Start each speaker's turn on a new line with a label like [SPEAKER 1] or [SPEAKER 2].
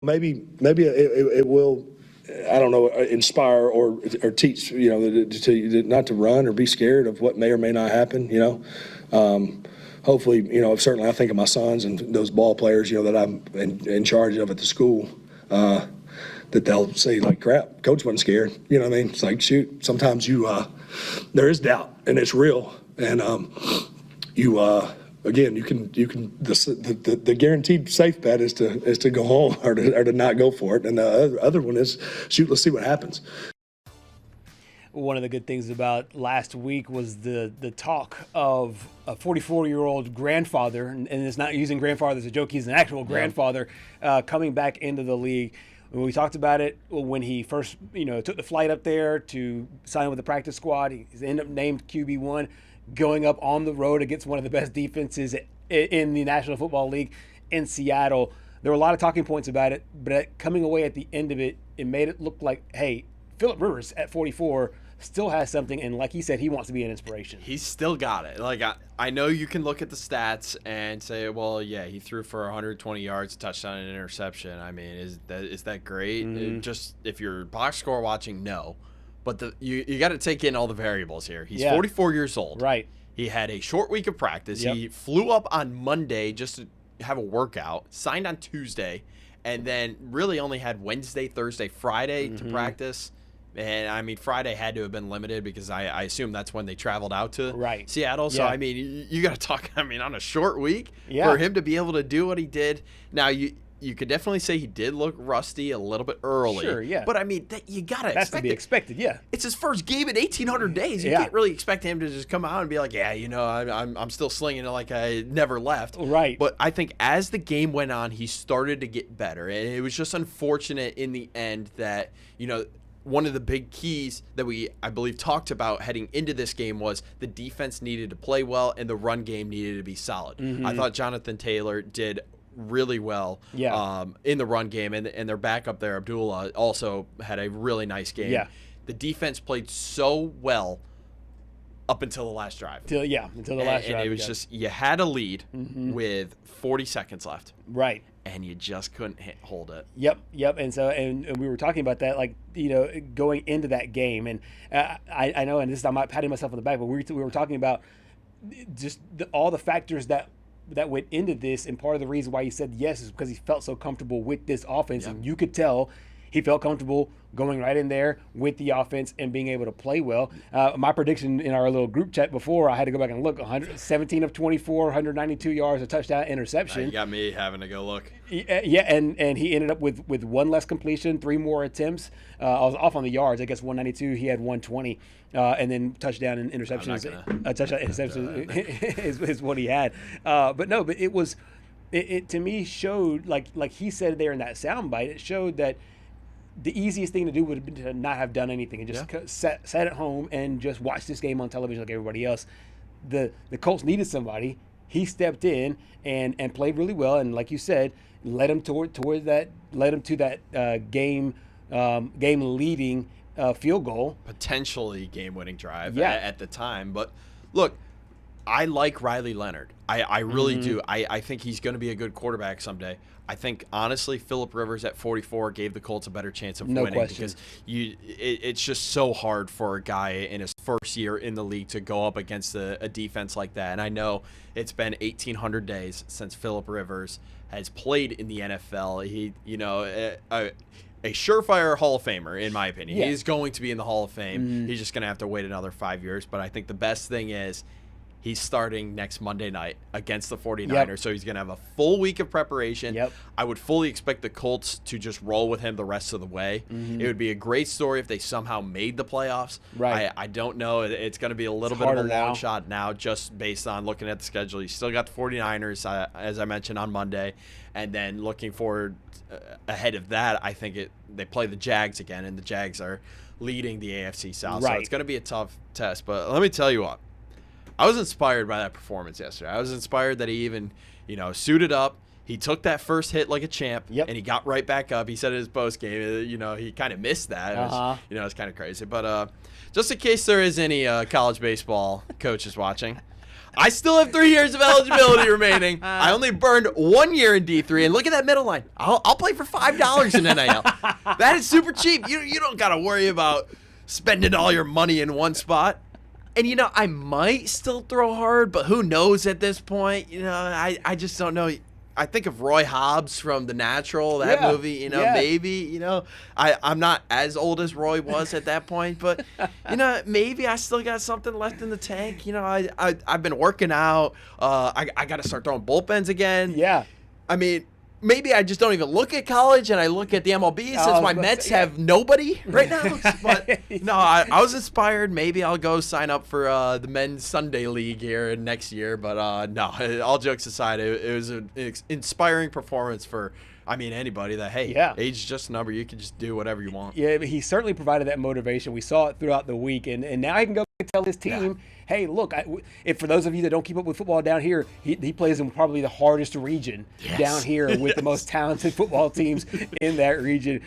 [SPEAKER 1] maybe it will, I don't know, inspire or teach, to not to run or be scared of what may or may not happen, Hopefully, certainly I think of my sons and those ball players, that I'm in charge of at the school, that they'll say, like, crap, coach wasn't scared. You know what I mean? It's like, shoot, sometimes there is doubt, and it's real. And again, the guaranteed safe bet is to go home or to not go for it. And the other one is, shoot, let's see what happens.
[SPEAKER 2] One of the good things about last week was the talk of a 44-year-old grandfather, and it's not using grandfather as a joke, he's an actual grandfather, coming back into the league. When we talked about it, when he first took the flight up there to sign with the practice squad, he ended up named QB1, going up on the road against one of the best defenses in the National Football League in Seattle. There were a lot of talking points about it, but coming away at the end of it, it made it look like, hey, Phillip Rivers at 44 still has something, and like he said, he wants to be an inspiration.
[SPEAKER 3] He's still got it. Like, I know you can look at the stats and say, well, yeah, he threw for 120 yards, a touchdown, and an interception. I mean, is that great?
[SPEAKER 2] Mm-hmm.
[SPEAKER 3] Just if you're box score watching, no. But you got to take in all the variables here. He's 44 years old.
[SPEAKER 2] Right.
[SPEAKER 3] He had a short week of practice.
[SPEAKER 2] Yep.
[SPEAKER 3] He flew up on Monday just to have a workout, signed on Tuesday, and then really only had Wednesday, Thursday, Friday to practice. And, I mean, Friday had to have been limited because I assume that's when they traveled out to Seattle. So, I mean, you got to talk, on a short week for him to be able to do what he did. Now, you could definitely say he did look rusty a little bit early.
[SPEAKER 2] Sure, yeah.
[SPEAKER 3] But, I mean, you got to expect it.
[SPEAKER 2] That's to be expected, yeah.
[SPEAKER 3] It's his first game in 1,800 days. You can't really expect him to just come out and be like, yeah, I'm still slinging it like I never left.
[SPEAKER 2] Right.
[SPEAKER 3] But I think as the game went on, he started to get better. And it was just unfortunate in the end that, one of the big keys that I believe, talked about heading into this game was the defense needed to play well and the run game needed to be solid.
[SPEAKER 2] Mm-hmm.
[SPEAKER 3] I thought Jonathan Taylor did really well in the run game, and their backup there, Abdullah, also had a really nice game.
[SPEAKER 2] Yeah.
[SPEAKER 3] The defense played so well up until the last drive.
[SPEAKER 2] Until the last drive.
[SPEAKER 3] And it was just, you had a lead with 40 seconds left.
[SPEAKER 2] Right.
[SPEAKER 3] And you just couldn't hold it.
[SPEAKER 2] Yep. And we were talking about that, like, going into that game. And I know, and I'm not patting myself on the back, but we were talking about just all the factors that went into this. And part of the reason why he said yes is because he felt so comfortable with this offense. Yep. And you could tell he felt comfortable going right in there with the offense and being able to play well. My prediction in our little group chat before, I had to go back and look, 17 of 24, 192 yards, a touchdown, interception.
[SPEAKER 3] You got me having to go look.
[SPEAKER 2] Yeah, and he ended up with one less completion, 3 more attempts. I was off on the yards. I guess 192, he had 120. And then touchdown and interceptions. A touchdown interception is what he had. But it to me showed, like he said there in that soundbite, it showed that the easiest thing to do would have been to not have done anything and just sat at home and just watch this game on television like everybody else. The Colts needed somebody. He stepped in and played really well, and like you said, led him to that game leading field goal,
[SPEAKER 3] potentially game-winning drive at the time. But look, I like Riley Leonard. I really do. I think he's going to be a good quarterback someday. I think, honestly, Phillip Rivers at 44 gave the Colts a better chance of winning.
[SPEAKER 2] Question.
[SPEAKER 3] Because it's just so hard for a guy in his first year in the league to go up against a defense like that. And I know it's been 1,800 days since Phillip Rivers has played in the NFL. He, a surefire Hall of Famer, in my opinion.
[SPEAKER 2] Yeah.
[SPEAKER 3] He's going to be in the Hall of Fame. He's just going to have to wait another 5 years. But I think the best thing is he's starting next Monday night against the 49ers, so he's going to have a full week of preparation.
[SPEAKER 2] Yep.
[SPEAKER 3] I would fully expect the Colts to just roll with him the rest of the way. It would be a great story if they somehow made the playoffs.
[SPEAKER 2] Right.
[SPEAKER 3] I don't know. It's going to be a little bit of a long shot now just based on looking at the schedule. You still got the 49ers, as I mentioned, on Monday. And then looking forward ahead of that, I think they play the Jags again, and the Jags are leading the AFC South.
[SPEAKER 2] Right.
[SPEAKER 3] So it's going to be a tough test. But let me tell you what. I was inspired by that performance yesterday. I was inspired that he even, suited up. He took that first hit like a champ, and he got right back up. He said in his post game, he kind of missed that. It was kind of crazy. But just in case there is any college baseball coaches watching, I still have 3 years of eligibility remaining. I only burned 1 year in D3, and look at that middle line. I'll play for $5 in NIL. That is super cheap. You don't got to worry about spending all your money in one spot. And, I might still throw hard, but who knows at this point? I just don't know. I think of Roy Hobbs from The Natural, that movie, maybe, I'm not as old as Roy was at that point, but, maybe I still got something left in the tank. I've been working out. I got to start throwing bullpens again.
[SPEAKER 2] Yeah.
[SPEAKER 3] I mean, maybe I just don't even look at college and I look at the MLB since my Mets have nobody right now. But no, I was inspired. Maybe I'll go sign up for the Men's Sunday League here next year. But no, all jokes aside, it was an inspiring performance for, anybody that, hey, age is just a number. You can just do whatever you want.
[SPEAKER 2] Yeah, he certainly provided that motivation. We saw it throughout the week. And now he can go and tell his team, hey, look, if for those of you that don't keep up with football down here, he plays in probably the hardest region down here with the most talented football teams in that region.